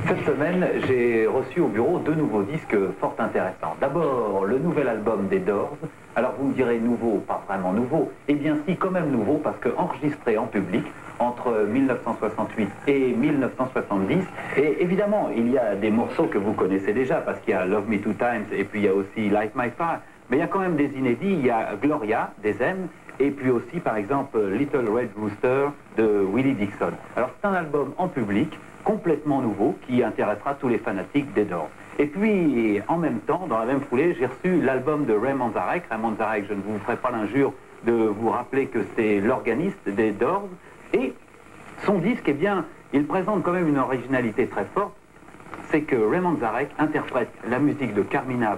Cette semaine, j'ai reçu au bureau deux nouveaux disques fort intéressants. D'abord, le nouvel album des Doors. Alors vous me direz nouveau, pas vraiment nouveau. Eh bien si, quand même nouveau, parce que enregistré en public entre 1968 et 1970. Et évidemment, il y a des morceaux que vous connaissez déjà, parce qu'il y a Love Me Two Times et puis il y a aussi Light My Fire. Mais il y a quand même des inédits. Il y a Gloria, des M, et puis aussi, par exemple, Little Red Rooster de Willie Dixon. Alors c'est un album en public, complètement nouveau, qui intéressera tous les fanatiques des Doors. Et puis, en même temps, dans la même foulée, j'ai reçu l'album de Ray Manzarek. Ray Manzarek, je ne vous ferai pas l'injure de vous rappeler que c'est l'organiste des Doors. Et son disque, eh bien, il présente quand même une originalité très forte. C'est que Ray Manzarek interprète la musique de Carmina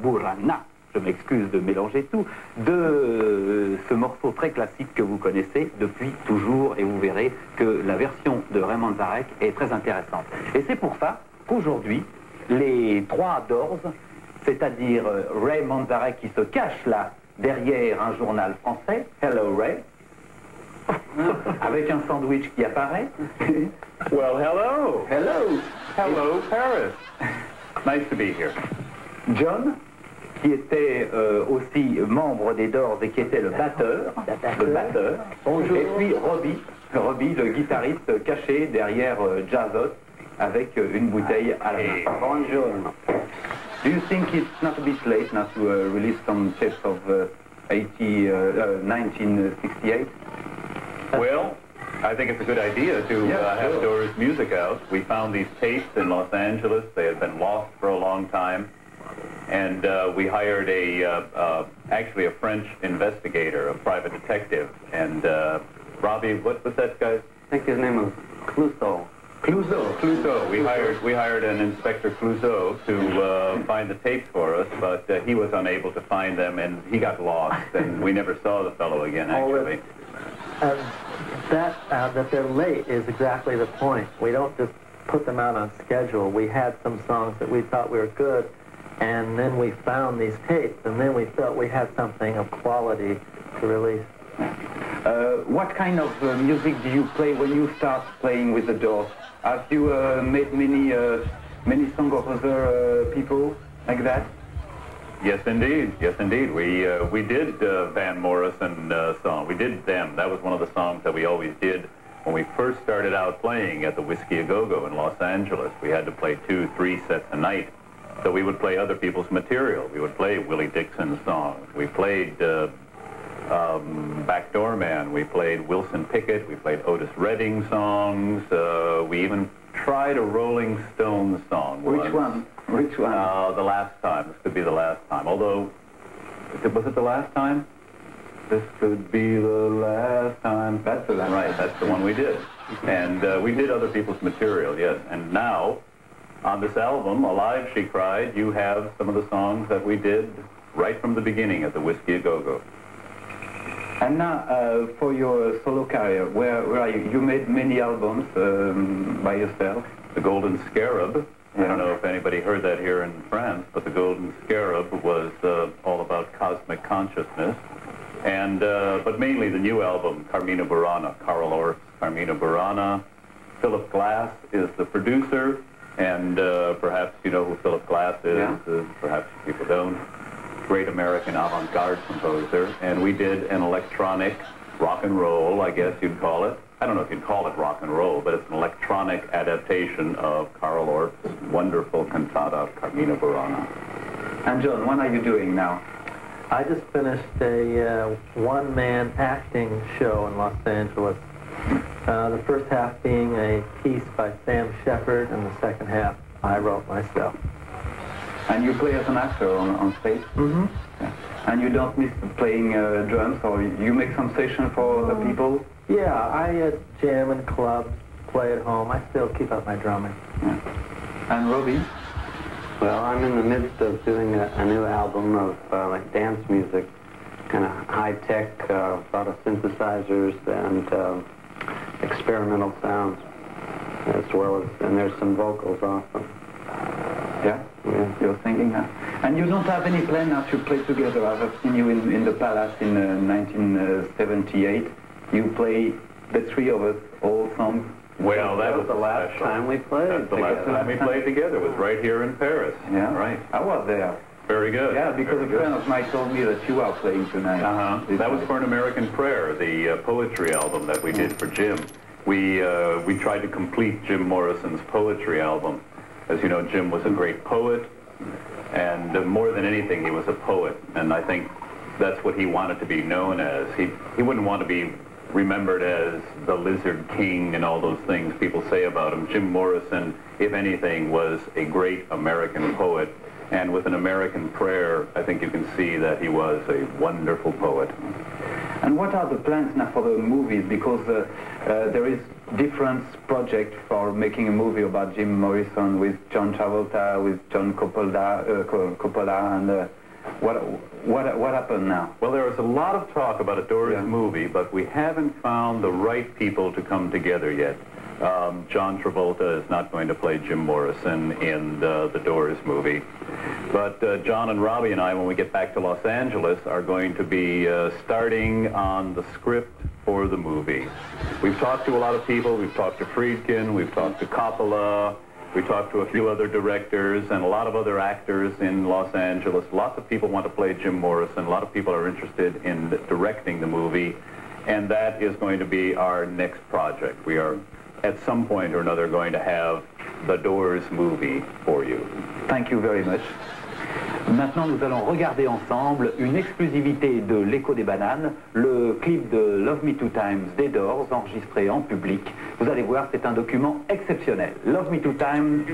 Burana, je m'excuse de mélanger tout, de ce morceau très classique que vous connaissez depuis toujours, et vous verrez que la version de Ray Manzarek est très intéressante. Et c'est pour ça qu'aujourd'hui, les trois Doors, c'est-à-dire Ray Manzarek qui se cache là derrière un journal français, Hello Ray, avec un sandwich qui apparaît. Well, hello. Hello. Hello, Paris. Nice to be here. John, qui était aussi membre des Doors et qui était le batteur. Bonjour. Et puis Robby, le guitariste caché derrière Jazzot avec une bouteille à la main. Bonjour. Do you think it's not a bit late now to release some tapes of 1968? Well, I think it's a good idea to have Doors music out. We found these tapes in Los Angeles. They had been lost for a long time. And we hired actually a French investigator, a private detective. And Robby, what was that guy's? I think his name was Clouseau. Clouseau. We hired an Inspector Clouseau to find the tapes for us, but he was unable to find them, and he got lost, and we never saw the fellow again, actually. That they're late is exactly the point. We don't just put them out on schedule. We had some songs that we thought were good, and then we found these tapes, and then we felt we had something of quality to release. What kind of music do you play when you start playing with the Doors? Have you made many songs of other people like that? Yes, indeed. Yes, indeed. We did Van Morrison song. We did Them. That was one of the songs that we always did when we first started out playing at the Whiskey A Go-Go in Los Angeles. We had to play 2-3 sets a night. So we would play other people's material. We would play Willie Dixon's songs. We played Backdoor Man. We played Wilson Pickett. We played Otis Redding songs. We even tried a Rolling Stones song. Which one? Which one? The last time. This could be the last time. Although, was it the last time? This could be the last time. That's the last right, time. That's the one we did. And we did other people's material, yes. And now, on this album, Alive She Cried, you have some of the songs that we did right from the beginning at the Whiskey A Go-Go. And now, for your solo career, where are you? You made many albums by yourself. The Golden Scarab. I don't know if anybody heard that here in France, but the Golden Scarab was all about cosmic consciousness. And, but mainly the new album, Carmina Burana, Carl Orff's Carmina Burana. Philip Glass is the producer, and perhaps you know who Philip Glass is, perhaps people don't. Great American avant-garde composer, and we did an electronic rock and roll, I guess you'd call it. I don't know if you'd call it rock and roll, but it's an electronic adaptation of Carl Orff's wonderful cantata, Carmina Burana. And John, what are you doing now? I just finished a one-man acting show in Los Angeles. The first half being a piece by Sam Shepard, and the second half I wrote myself. And you play as an actor on stage? Mm-hmm. Yeah. And you don't miss playing drums, or you make some session for the people? Yeah, I jam in clubs, play at home. I still keep up my drumming. Yeah. And Robby? Well, I'm in the midst of doing a new album of like dance music, kind of high-tech, a lot of synthesizers and experimental sounds, as well as, and there's some vocals also. Yeah? You're thinking that. And you don't have any plan now to play together. I've seen you in the Palace in 1978. You play the three of us, all songs. Well, that was the last special. time we played. That's the last time we played together. Was right here in Paris. Yeah, Right. I was there. Very good. Yeah, because Very a good. friend of mine told me that you are playing tonight. That was for An American Prayer, the poetry album that we did for Jim. We tried to complete Jim Morrison's poetry album. As you know, Jim was a great poet, and more than anything, he was a poet. And I think that's what he wanted to be known as. He wouldn't want to be remembered as the Lizard King and all those things people say about him. Jim Morrison, if anything, was a great American poet. And with An American Prayer, I think you can see that he was a wonderful poet. And what are the plans now for the movies? Because there is different project for making a movie about Jim Morrison with John Travolta, with John Coppola, and what happened now? Well, there was a lot of talk about a Doors movie, but we haven't found the right people to come together yet. John Travolta is not going to play Jim Morrison in the Doors movie. But John and Robby and I, when we get back to Los Angeles, are going to be starting on the script for the movie. We've talked to a lot of people. We've talked to Friedkin. We've talked to Coppola. We talked to a few other directors and a lot of other actors in Los Angeles. Lots of people want to play Jim Morrison. A lot of people are interested in directing the movie. And that is going to be our next project. We are, at some point or another, going to have the Doors movie for you. Thank you very much. Maintenant, nous allons regarder ensemble une exclusivité de l'Écho des Bananes, le clip de Love Me Two Times des Doors, enregistré en public. Vous allez voir, c'est un document exceptionnel. Love Me Two Times.